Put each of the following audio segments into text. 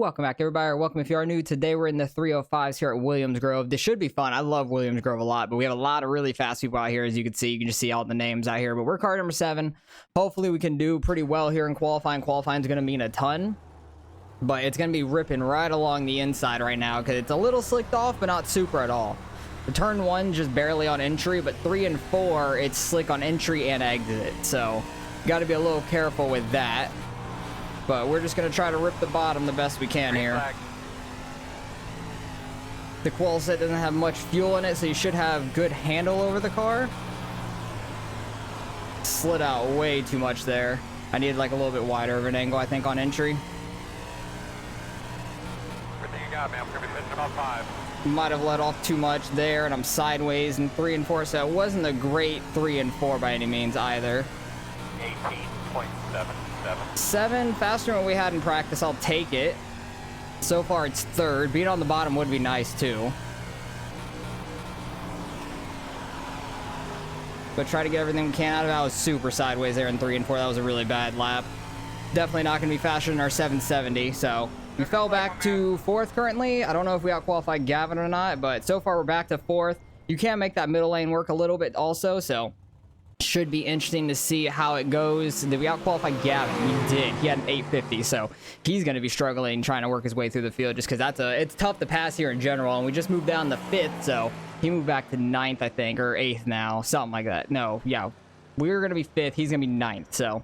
Welcome back, everybody, or welcome if you are new. Today we're in the 305s here at Williams Grove. This should be fun. I love Williams Grove a lot, but we have a lot of really fast people out here. As you can see, you can just see all the names out here, but we're car number 7. Hopefully we can do pretty well here in qualifying. Qualifying is going to mean a ton, but it's going to be ripping right along the inside right now because it's a little slicked off, but not super at all. The turn 1 just barely on entry, but 3 and 4 it's slick on entry and exit, so got to be a little careful with that. But we're just going to try to rip the bottom the best we can here. The qual set doesn't have much fuel in it, so you should have good handle over the car. Slid out way too much there. I needed like a little bit wider of an angle, I think, on entry. Everything you got, man. We're going to be missing about 5. Might have let off too much there, and I'm sideways in 3 and 4, so it wasn't a great 3 and 4 by any means either. 18.77. 7, faster than what we had in practice. I'll take it. So far it's 3rd. Being on the bottom would be nice too, but try to get everything we can out of it. I was super sideways there in 3 and 4. That was a really bad lap. Definitely not going to be faster than our 770. So we fell back to 4th currently. I don't know if we outqualified Gavin or not, but so far we're back to 4th. You can make that middle lane work a little bit also, so should be interesting to see how it goes. Did we outqualify Gavin? We did. He had an 850, so he's going to be struggling trying to work his way through the field just because it's tough to pass here in general, and we just moved down to 5th, so he moved back to 9th, I think, or 8th now, something like that. No, yeah, we're going to be 5th. He's going to be 9th, so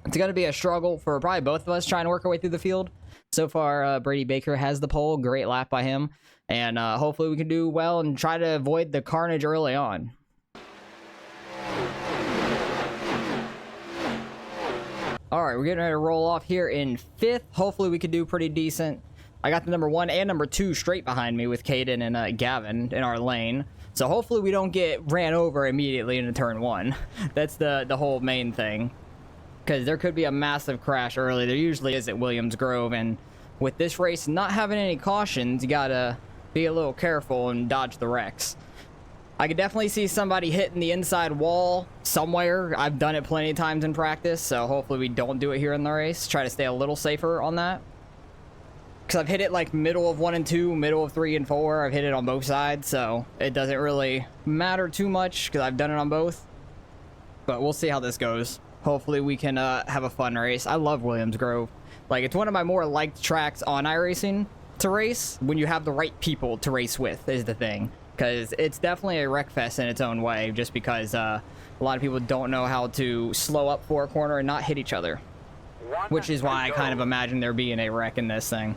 it's going to be a struggle for probably both of us trying to work our way through the field. So far, Brady Baker has the pole. Great lap by him, and hopefully we can do well and try to avoid the carnage early on. All right, we're getting ready to roll off here in 5th. Hopefully we could do pretty decent. I got the number 1 and number 2 straight behind me with Caden and Gavin in our lane. So hopefully we don't get ran over immediately into turn 1. That's the whole main thing, because there could be a massive crash early. There usually is at Williams Grove, and with this race not having any cautions, you gotta be a little careful and dodge the wrecks. I could definitely see somebody hitting the inside wall somewhere. I've done it plenty of times in practice, so hopefully we don't do it here in the race. Try to stay a little safer on that, because I've hit it like middle of 1 and 2, middle of 3 and 4. I've hit it on both sides, so it doesn't really matter too much because I've done it on both. But we'll see how this goes. Hopefully we can have a fun race. I love Williams Grove. Like, it's one of my more liked tracks on iRacing to race when you have the right people to race with, is the thing. Because it's definitely a wreck fest in its own way, just because a lot of people don't know how to slow up for a corner and not hit each other, which is why I kind of imagine there being a wreck in this thing,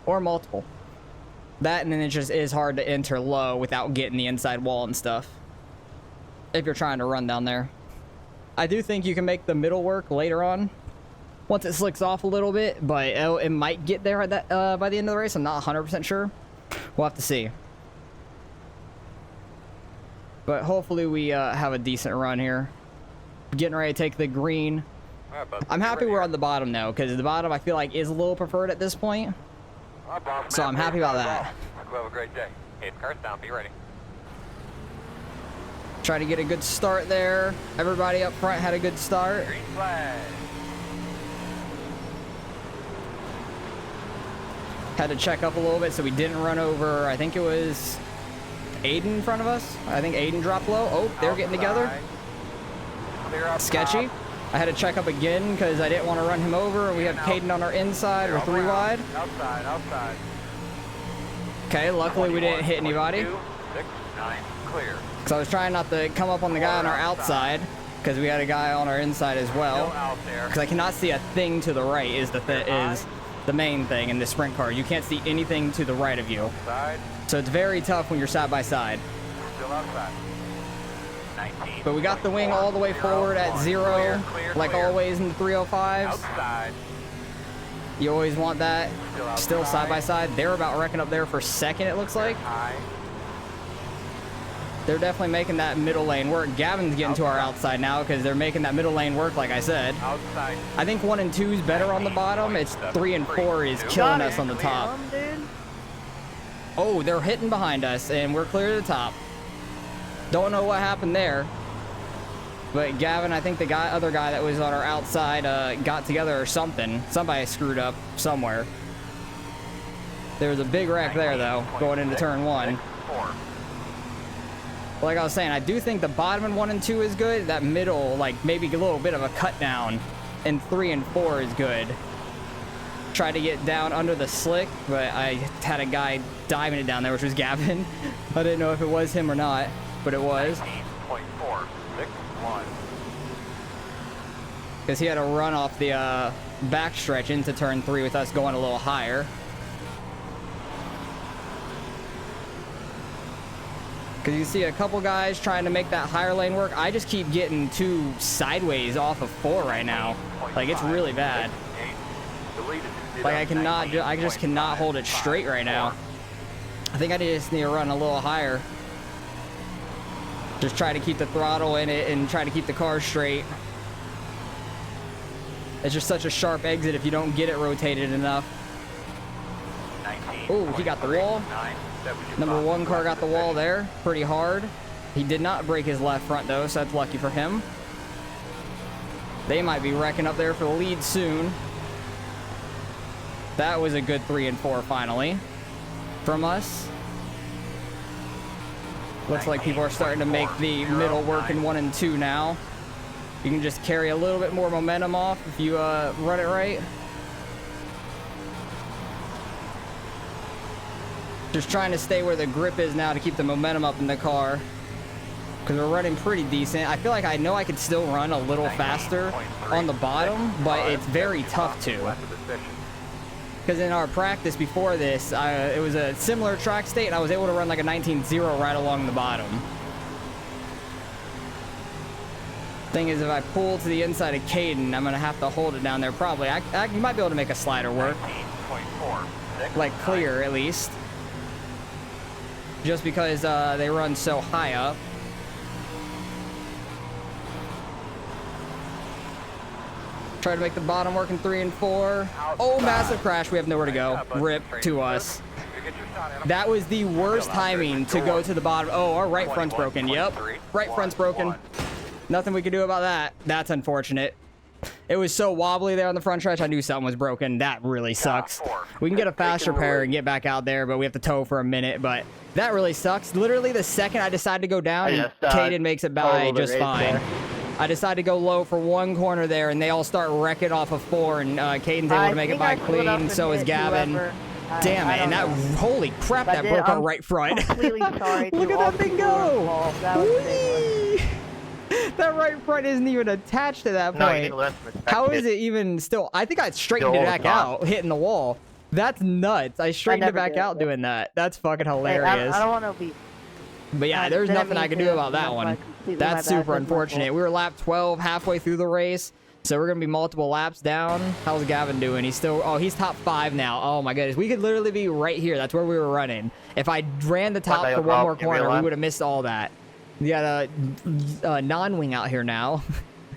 or multiple. That, and then it just is hard to enter low without getting the inside wall and stuff if you're trying to run down there. I do think you can make the middle work later on once it slicks off a little bit, but it might get there at that by the end of the race. I'm not 100% sure. We'll have to see. But hopefully we have a decent run here. Getting ready to take the green. I'm happy we're on the bottom now, because the bottom I feel like is a little preferred at this point. So I'm happy about that. Have a great day. 8 cars down. Be ready. Try to get a good start there. Everybody up front had a good start. Green flag. Had to check up a little bit so we didn't run over, I think it was Aiden in front of us. I think Aiden dropped low. Oh, they're getting together. Sketchy. I had to check up again because I didn't want to run him over. We have Caden on our inside. We're 3 wide. Outside. Okay, luckily we didn't hit anybody. 6, 9, clear. Because I was trying not to come up on the guy on our outside, because we had a guy on our inside as well. Because I cannot see a thing to the right is the main thing in the sprint car. You can't see anything to the right of you. So it's very tough when you're side by side. Still outside. 19. But we got the wing all the way forward at 0, like always in the 305s. Outside. You always want that. Still side by side. They're about wrecking up there for 2nd, it looks like. They're definitely making that middle lane work. Gavin's getting to our outside now because they're making that middle lane work, like I said. Outside. I think 1 and 2 is better on the bottom. It's 3 and 4 is killing us on the top. Oh, they're hitting behind us, and we're clear to the top. Don't know what happened there. But Gavin, I think the other guy that was on our outside got together or something. Somebody screwed up somewhere. There's a big wreck there, though, going into turn 1. 4. Like I was saying, I do think the bottom in 1 and 2 is good. That middle, like, maybe a little bit of a cut down in 3 and 4 is good. Tried to get down under the slick, but I had a guy diving it down there, which was Gavin. I didn't know if it was him or not, but it was. 19.461. Because he had to run off the backstretch into turn 3 with us going a little higher. Because you see a couple guys trying to make that higher lane work. I just keep getting too sideways off of 4 right now. Like, it's really bad. Like, I just cannot hold it straight right now. I think I just need to run a little higher. Just try to keep the throttle in it and try to keep the car straight. It's just such a sharp exit if you don't get it rotated enough. Oh, he got the wall. Number 1 car got the wall there pretty hard. He did not break his left front, though, so that's lucky for him. They might be wrecking up there for the lead soon. That was a good 3 and 4 finally from us. Looks like people are starting to make the middle work in 1 and 2 now. You can just carry a little bit more momentum off if you run it right. Just trying to stay where the grip is now to keep the momentum up in the car. Because we're running pretty decent. I feel like I know I could still run a little faster on the bottom, but it's very tough to. Because in our practice before this, it was a similar track state, and I was able to run like a 19.0 right along the bottom. Thing is, if I pull to the inside of Caden, I'm going to have to hold it down there probably. You might be able to make a slider work. Like clear, at least. Just because they run so high up. Try to make the bottom work in 3 and 4. Oh, massive crash. We have nowhere to go. Rip to us. That was the worst timing to go to the bottom. Oh, our right front's broken. Yep. Right front's broken. Nothing we could do about that. That's unfortunate. It was so wobbly there on the front stretch. I knew something was broken. That really sucks. We can get a fast repair and get back out there, but we have to tow for a minute. But that really sucks. Literally the second I decide to go down, Caden makes it by just fine. I decided to go low for 1 corner there, and they all start wrecking off of 4, and Caden's able to make it by clean. So is Gavin. Damn it! And that, holy crap, that broke our right front. Completely sorry. Look at that thing go! That right front isn't even attached to that point. How is it even still? I think I straightened it back out, hitting the wall. That's nuts. I straightened it back out doing that. That's fucking hilarious. I don't want to be... But yeah, there's nothing I can do about that one. That's super unfortunate. We were lap 12 halfway through the race, so we're going to be multiple laps down. How's Gavin doing? He's still... Oh, he's top 5 now. Oh my goodness. We could literally be right here. That's where we were running. If I ran the top for 1 more corner, we would have missed all that. We got a non-wing out here now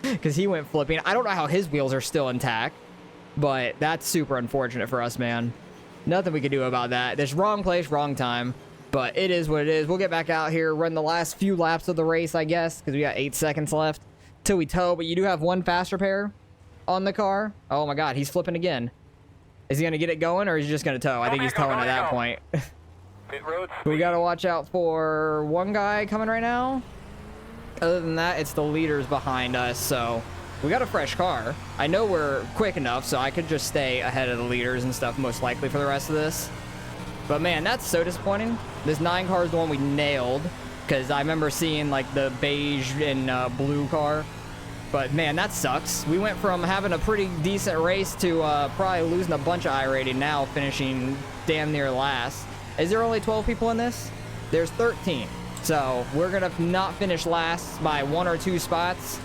because he went flipping. I don't know how his wheels are still intact, but that's super unfortunate for us, man. Nothing we can do about that. There's wrong place, wrong time, but it is what it is. We'll get back out here, run the last few laps of the race, I guess, because we got 8 seconds left till we tow, but you do have 1 fast repair on the car. Oh my God, he's flipping again. Is he going to get it going, or is he just going to tow? I think he's towing at that point. We got to watch out for 1 guy coming right now. Other than that, it's the leaders behind us, so we got a fresh car. I know we're quick enough, so I could just stay ahead of the leaders and stuff most likely for the rest of this. But man, that's so disappointing. This 9 car is the one we nailed, because I remember seeing like the beige and blue car. But man, that sucks. We went from having a pretty decent race to probably losing a bunch of iRating, now finishing damn near last. Is there only 12 people in this? There's 13. So we're going to not finish last by 1 or 2 spots.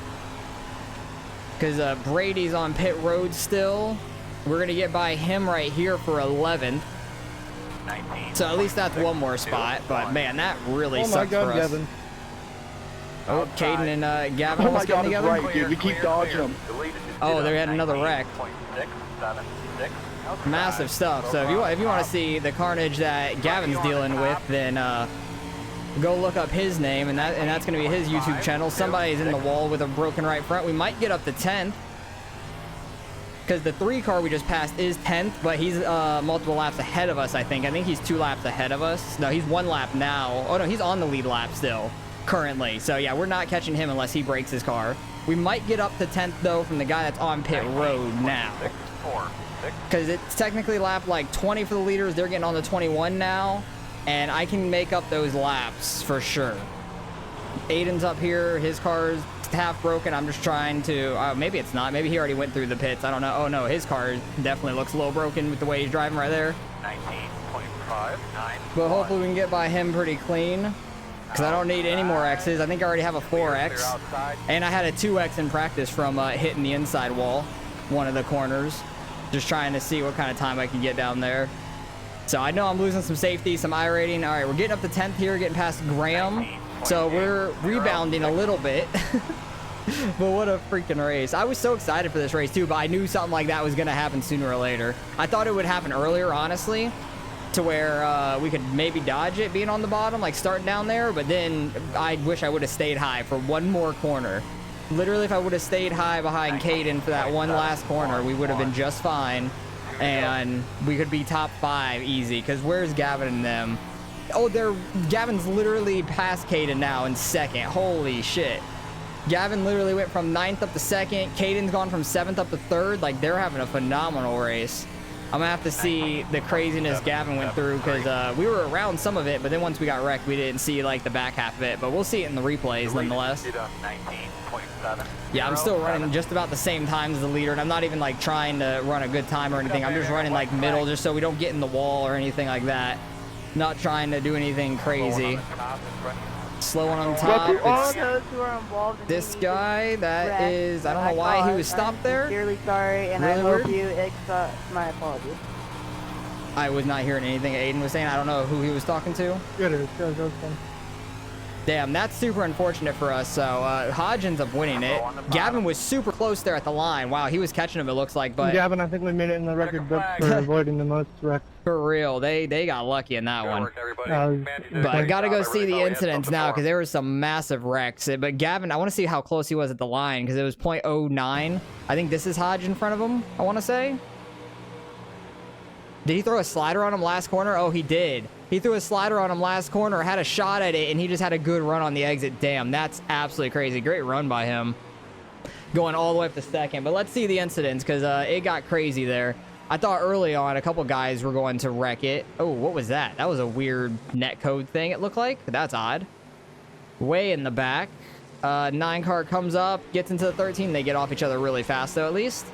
Because Brady's on pit road still. We're going to get by him right here for 11th. So at least that's 1 more spot. But man, that really sucks for us. Gavin. Oh, Caden and Gavin almost getting together. Right, dude. We keep dodging them. Oh, they had another wreck. Massive stuff. So if you want to see the carnage that Gavin's dealing with, then go look up his name, and that's going to be his YouTube channel. Somebody's in the wall with a broken right front. We might get up to 10th. because the 3 car we just passed is 10th, but he's multiple laps ahead of us, I think. I think he's 2 laps ahead of us. No, he's 1 lap now. Oh, no, he's on the lead lap still, currently. So, yeah, we're not catching him unless he breaks his car. We might get up to 10th, though, from the guy that's on pit road now. Because it's technically lap, like, 20 for the leaders. They're getting on the 21 now, and I can make up those laps for sure. Aiden's up here. His car's half broken. I'm just trying to maybe it's not, maybe he already went through the pits. I don't know. Oh no, his car definitely looks a little broken with the way he's driving right there. 19.59. But hopefully we can get by him pretty clean, because I don't need any more X's. I think I already have a 4X, and I had a 2X in practice from hitting the inside wall, one of the corners, just trying to see what kind of time I can get down there. So I know I'm losing some safety, some iRating. All right, we're getting up to 10th here, getting past Graham. So we're rebounding a little bit. But what a freaking race. I was so excited for this race too, but I knew something like that was going to happen sooner or later. I thought it would happen earlier, honestly, to where we could maybe dodge it being on the bottom, like starting down there. But then I wish I would have stayed high for one more corner. Literally, if I would have stayed high behind Caden for that one last corner, we would have been just fine. And we could be top 5 easy, because where's Gavin and them? Oh, Gavin's literally past Caden now in 2nd. Holy shit. Gavin literally went from 9th up to 2nd. Caden's gone from 7th up to 3rd. Like, they're having a phenomenal race. I'm gonna have to see the craziness Gavin went through, because we were around some of it, but then once we got wrecked, we didn't see, like, the back half of it. But we'll see it in the replays, nonetheless. 19.7. Yeah, I'm still running just about the same time as the leader, and I'm not even, like, trying to run a good time or anything. I'm just running, like, middle, just so we don't get in the wall or anything like that. Not trying to do anything crazy. Slow one on the top. All those who are involved in This guy, that is, I don't know why he was stopped there. I'm sincerely sorry, and Really I hope weird. you accept my apologies. I was not hearing anything Aiden was saying. I don't know who he was talking to. It is. Damn, that's super unfortunate for us. So Hodge ends up winning it. Gavin was super close there at the line. Wow, he was catching him, it looks like. But Gavin, I think we made it in the record book for avoiding the most wrecks. for real, they got lucky in that one. But I But gotta go see the incidents now, because there was some massive wrecks. But Gavin, I want to see how close he was at the line, because it was .09. I think this is Hodge in front of him, I want to say. Did he throw a slider on him last corner? Oh, he did. He threw a slider on him last corner, had a shot at it, and he just had a good run on the exit. Damn, that's absolutely crazy. Great run by him. Going all the way up to 2nd. But let's see the incidents, because it got crazy there. I thought early on a couple guys were going to wreck it. Oh, what was that? That was a weird netcode thing, it looked like. That's odd. Way in the back. 9 car comes up, gets into the 13. They get off each other really fast, though, at least.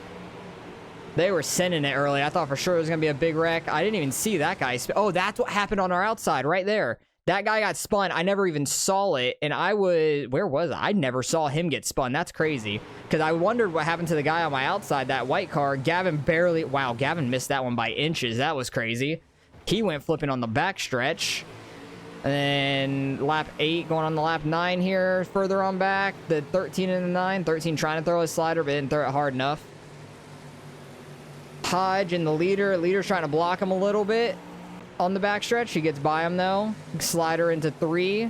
They were sending it early. I thought for sure it was going to be a big wreck. I didn't even see that guy. Oh, that's what happened on our outside right there. That guy got spun. I never even saw it. And I was... Where was I? I never saw him get spun. That's crazy. Because I wondered what happened to the guy on my outside, that white car. Gavin barely... Wow, Gavin missed that one by inches. That was crazy. He went flipping on the back stretch. And then lap 8 going on the lap 9 here. Further on back. The 13 and the 9. 13 trying to throw a slider, but didn't throw it hard enough. Hodge and the leader. Leader's trying to block him a little bit on the backstretch. He gets by him though. Slider into 3.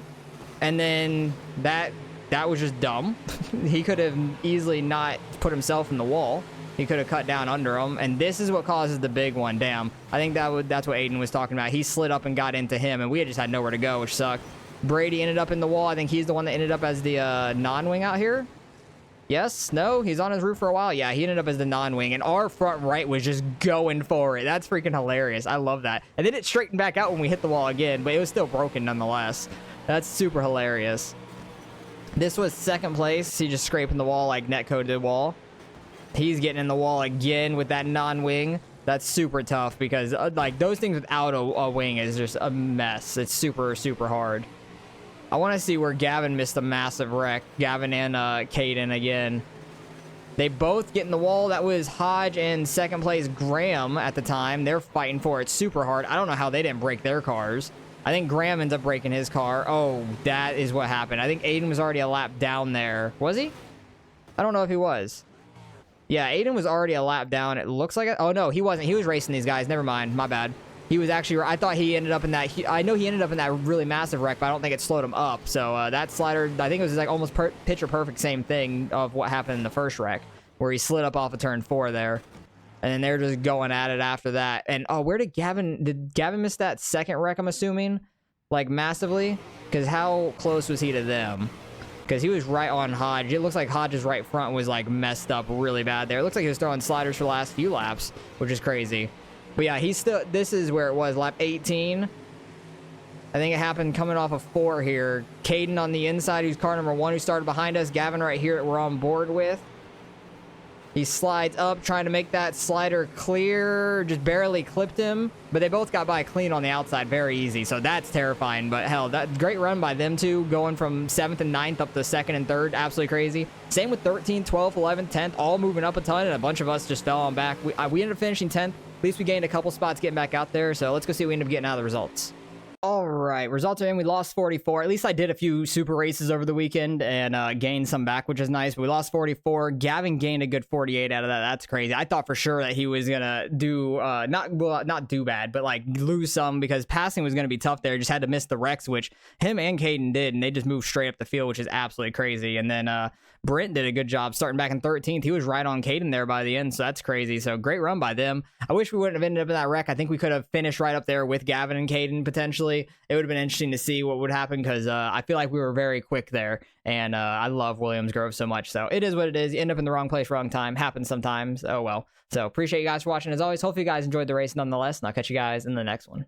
And then that was just dumb. He could have easily not put himself in the wall. He could have cut down under him. And this is what causes the big one. Damn. I think that's what Aiden was talking about. He slid up and got into him, and we just had nowhere to go, which sucked. Brady ended up in the wall. I think he's the one that ended up as the non-wing out here. Yes? No? He's on his roof for a while? Yeah, he ended up as the non-wing, and our front right was just going for it. That's freaking hilarious. I love that. And then it straightened back out when we hit the wall again, but it was still broken nonetheless. That's super hilarious. This was 2nd place. He just scraping the wall like netcode did wall. He's getting in the wall again with that non-wing. That's super tough because like those things without a wing is just a mess. It's super, super hard. I want to see where Gavin missed a massive wreck. Gavin and Caden again. They both get in the wall. That was Hodge and 2nd place Graham at the time. They're fighting for it super hard. I don't know how they didn't break their cars. I think Graham ends up breaking his car. Oh, that is what happened. I think Aiden was already a lap down there. Was he? I don't know if he was. Yeah, Aiden was already a lap down. It looks like it. Oh, no, he wasn't. He was racing these guys. Never mind. My bad. He was actually... I thought he ended up in that... I know he ended up in that really massive wreck, but I don't think it slowed him up. So that slider... I think it was like almost picture perfect same thing of what happened in the first wreck, where he slid up off of turn 4 there. And then they're just going at it after that. And oh, where did Gavin miss that second wreck, I'm assuming? Like massively? Because how close was he to them? Because he was right on Hodge. It looks like Hodge's right front was like messed up really bad there. It looks like he was throwing sliders for the last few laps, which is crazy. But yeah, he's still, this is where it was, lap 18. I think it happened coming off of 4 here. Caden on the inside, who's car number 1, who started behind us. Gavin right here that we're on board with. He slides up, trying to make that slider clear. Just barely clipped him. But they both got by clean on the outside. Very easy. So that's terrifying. But hell, that great run by them two. Going from 7th and 9th up to 2nd and 3rd. Absolutely crazy. Same with 13th, 12th, 11th, 10th. All moving up a ton. And a bunch of us just fell on back. We ended up finishing 10th. At least we gained a couple spots getting back out there. So let's go see what we end up getting out of the results. All right, results are in. We lost 44. At least I did a few super races over the weekend and gained some back, which is nice. But we lost 44. Gavin gained a good 48 out of that. That's crazy. I thought for sure that he was gonna do not do bad, but like lose some because passing was gonna be tough there. Just had to miss the wrecks, which him and Caden did, and they just moved straight up the field, which is absolutely crazy. And then Brent did a good job starting back in 13th. He was right on Caden there by the end, so that's crazy. So great run by them. I wish we wouldn't have ended up in that wreck. I think we could have finished right up there with Gavin and Caden potentially. It would have been interesting to see what would happen because I feel like we were very quick there, and I love Williams Grove so much. So it is what it is. You end up in the wrong place, wrong time. Happens sometimes. Oh well. So appreciate you guys for watching as always. Hopefully you guys enjoyed the race nonetheless, and I'll catch you guys in the next one.